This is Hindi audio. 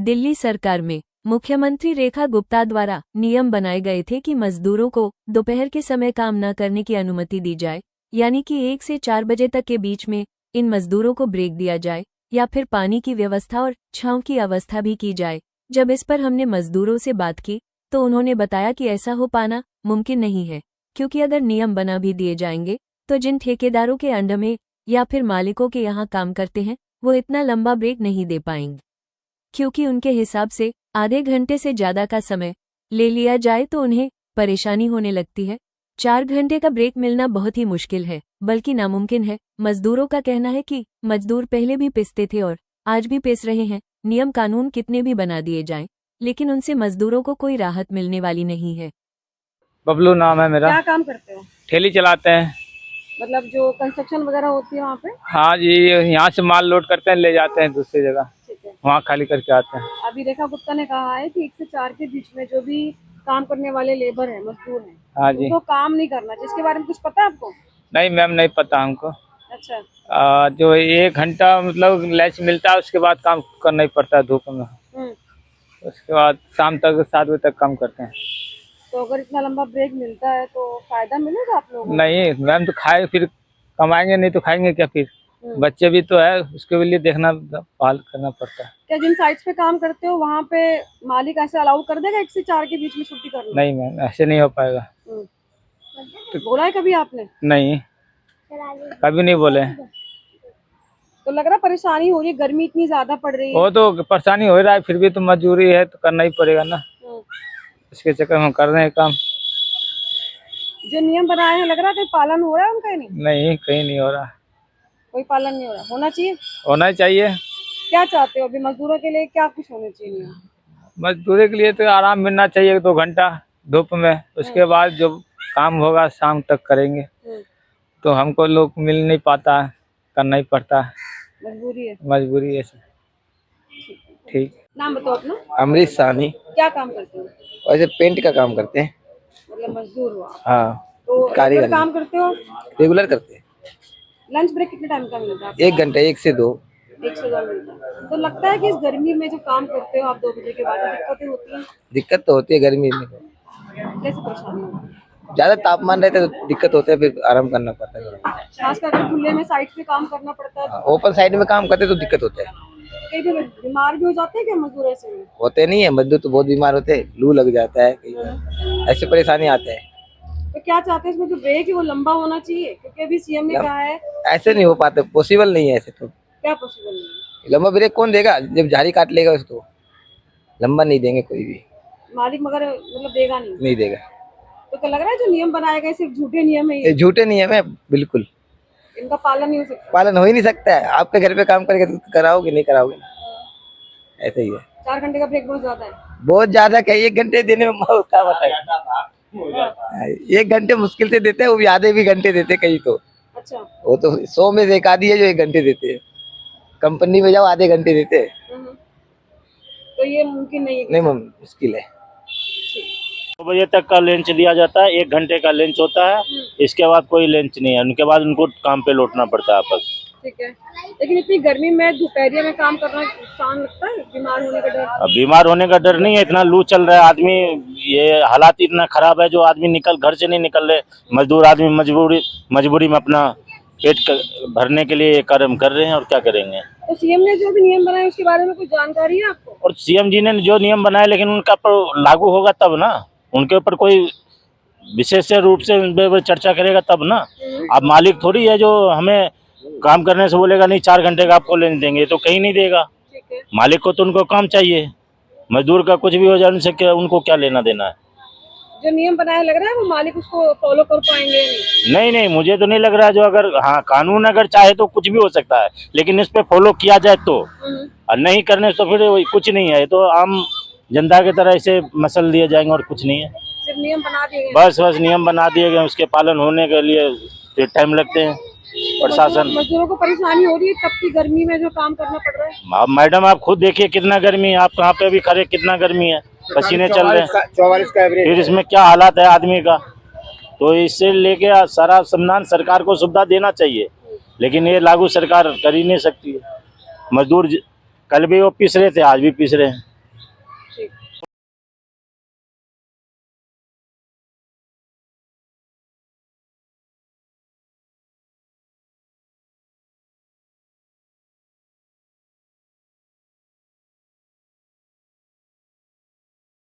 दिल्ली सरकार में मुख्यमंत्री रेखा गुप्ता द्वारा नियम बनाए गए थे कि मजदूरों को दोपहर के समय काम न करने की अनुमति दी जाए, यानी कि 1 से 4 बजे तक के बीच में इन मजदूरों को ब्रेक दिया जाए या फिर पानी की व्यवस्था और छांव की व्यवस्था भी की जाए। जब इस पर हमने मजदूरों से बात की तो उन्होंने बताया कि ऐसा हो पाना मुमकिन नहीं है, क्योंकि अगर नियम बना भी दिए जाएंगे तो जिन ठेकेदारों के अंडर में या फिर मालिकों के यहाँ काम करते हैं वो इतना लंबा ब्रेक नहीं दे पाएंगे, क्योंकि उनके हिसाब से आधे घंटे से ज़्यादा का समय ले लिया जाए तो उन्हें परेशानी होने लगती है। 4 घंटे का ब्रेक मिलना बहुत ही मुश्किल है, बल्कि नामुमकिन है। मजदूरों का कहना है कि मजदूर पहले भी पिसते थे और आज भी पिस रहे हैं। नियम कानून कितने भी बना दिए जाएं, लेकिन उनसे मजदूरों को कोई राहत मिलने वाली नहीं है। बबलू नाम है मेरा। क्या काम करते हो? ठेली चलाते हैं। मतलब जो कंस्ट्रक्शन वगैरह होती है वहाँ पे? हाँ जी, यहाँ से माल लोड करते हैं, ले जाते हैं दूसरी जगह, ठीक है। वहाँ खाली करके आते हैं। अभी रेखा गुप्ता ने कहा है कि 1 से 4 के बीच में जो भी काम करने वाले लेबर है, मजदूर है, हाँ जी। उनको काम नहीं करना चाहिए। इसके बारे में कुछ पता है आपको? नहीं मैम, नहीं पता हमको। अच्छा। जो 1 घंटा मतलब लंच मिलता है, उसके बाद काम करना ही पड़ता है धूप में। उसके बाद शाम तक 7 बजे तक काम करते हैं। तो अगर इतना लंबा ब्रेक मिलता है तो फायदा मिलेगा आप लोगों को? नहीं मैम, तो खाए फिर कमाएंगे नहीं तो खाएंगे क्या फिर? बच्चे भी तो है, उसके लिए देखना पाल करना पड़ता है। क्या जिन साइट्स पे काम करते हो वहाँ पे मालिक ऐसे अलाउ कर देगा 1 से 4 के बीच में छुट्टी करना? नहीं मैम, ऐसे नहीं हो पाएगा। तो बोला है कभी आपने? नहीं, कभी नहीं बोले। तो लग रहा परेशानी हो रही है, गर्मी इतनी ज्यादा पड़ रही है। वो तो परेशानी हो रहा है, फिर भी तो मजबूरी है तो करना ही पड़ेगा ना। इसके चक्कर में हम कर रहे हैं काम। जो नियम बनाए हैं लग रहा है कहीं पालन हो रहा है उनका? नहीं, कहीं नहीं हो रहा। कोई पालन नहीं हो रहा। होना चाहिए। होना ही चाहिए। क्या चाहते हो अभी मजदूरों के लिए, क्या कुछ होना चाहिए नियम? मजदूरी के लिए तो आराम मिलना चाहिए 2 घंटा धूप में। उसके बाद जो काम होगा शाम तक करेंगे। तो हमको लोग मिल नहीं पाता है, करना ही पड़ता है। मजबूरी है। मजबूरी है। ठीक। नाम बताओ अपना। अमृत साहनी। क्या काम करते हो? वैसे पेंट का काम करते हैं। मतलब मजदूर हो आप? हाँ। तो कारीगर काम करते हो? रेगुलर करते हैं। लंच ब्रेक कितने टाइम का मिलता है? 1 घंटे, 1 से 2। 1 से 2 मिलता है। तो लगता है कि इस गर्मी में जो काम करते हो आप 2 बजे के बाद दिक्कतें होती हैं? दिक्कत तो होती है गर्मी में। कैसे परेशानी होती है? ज्यादा तापमान रहता है तो दिक्कत होता है, फिर आराम करना पड़ता है। खासकर अगर खुले में साइड पे काम करना पड़ता है। ओपन साइड में काम करते तो दिक्कत होता है। कई बार बीमार भी हो जाते हैं क्या मजदूर ऐसे में? होते नहीं है, मजदूर तो बहुत बीमार होते हैं, लू लग जाता है, कई बार ऐसे परेशानी आते हैं। तो क्या चाहते हैं इसमें जो ब्रेक है वो लंबा होना चाहिए? क्योंकि अभी सीएम ने कहा है। ऐसे नहीं हो पाता, पॉसिबल नहीं है ऐसे तो। क्या पॉसिबल नहीं है? लंबा ब्रेक कौन देगा? जब झाड़ी काट लेगा उसको लंबा नहीं देंगे कोई भी। मालिक मगर मतलब देगा नहीं देगा। तो क्या लग रहा है जो नियम बनाए गए सिर्फ झूठे नियम है ये? झूठे नियम है बिल्कुल। इनका पालन नहीं हो सकता? पालन हो ही नहीं सकता है। आपके घर पे काम करेगा तो कराओगे, नहीं कराओगे ना, ऐसे ही है। 4 घंटे का ब्रेक बहुत ज्यादा है। बहुत ज्यादा। क्या 1 घंटे देने में क्या बताए? 1 घंटे मुश्किल से देते हैं, वो भी आधे भी घंटे देते कहीं तो। अच्छा। वो तो 100 में से एक आधी है जो 1 घंटे देते हैं। कंपनी में जाओ आधे घंटे देते हैं। तो ये मुमकिन नहीं है? नहीं, मुश्किल है। 2 बजे तक का लंच दिया जाता है, 1 घंटे का लंच होता है। इसके बाद कोई लंच नहीं है, उनके बाद उनको काम पे लौटना पड़ता है वापस। ठीक है, लेकिन इतनी गर्मी में दोपहरिया में काम करना नुकसान लगता है? बीमार होने का डर? अब बीमार होने का डर नहीं है, इतना लू चल रहा है आदमी, ये हालात इतना खराब है जो आदमी घर से नहीं निकल रहे। मजदूर आदमी मजबूरी में अपना पेट भरने के लिए कर्म कर रहे हैं, और क्या करेंगे। तो सीएम ने जो भी नियम बनाए उसके बारे में कुछ जानकारी है आपको? और सीएम जी ने जो नियम बनाए, लेकिन उनका पर लागू होगा तब ना, उनके ऊपर कोई विशेष रूप से उन पर चर्चा करेगा तब ना। अब मालिक थोड़ी है जो हमें काम करने से बोलेगा नहीं 4 घंटे का आपको लेने देंगे, तो कहीं नहीं देगा। मालिक को तो उनको काम चाहिए। मजदूर का कुछ भी हो जाए उनसे क्या, उनको क्या लेना देना है। जो नियम बनाया लग रहा है वो मालिक उसको फॉलो कर पाएंगे? नहीं, मुझे तो नहीं लग रहा है। जो अगर हाँ कानून अगर चाहे तो कुछ भी हो सकता है, लेकिन इस पे फॉलो किया जाए तो, और नहीं करने से तो फिर कुछ नहीं है। तो आम जनता की तरह ऐसे मसल दिए जाएंगे और कुछ नहीं है। सिर्फ नियम बना दिए गए? बस नियम बना दिए गए, उसके पालन होने के लिए टाइम लगते हैं। प्रशासन मजदूरों को परेशानी हो रही है तब की गर्मी में जो काम करना पड़ रहा है। अब मैडम आप खुद देखिए कितना गर्मी है, आप कहाँ पे भी खड़े, कितना गर्मी है, पसीने चल रहे हैं। 44 का एवरेज। फिर इसमें क्या हालात है आदमी का। तो इससे लेके सारा सम्मान सरकार को सुविधा देना चाहिए, लेकिन ये लागू सरकार कर ही नहीं सकती है। मजदूर कल भी वो पिस रहे थे, आज भी पिस रहे हैं।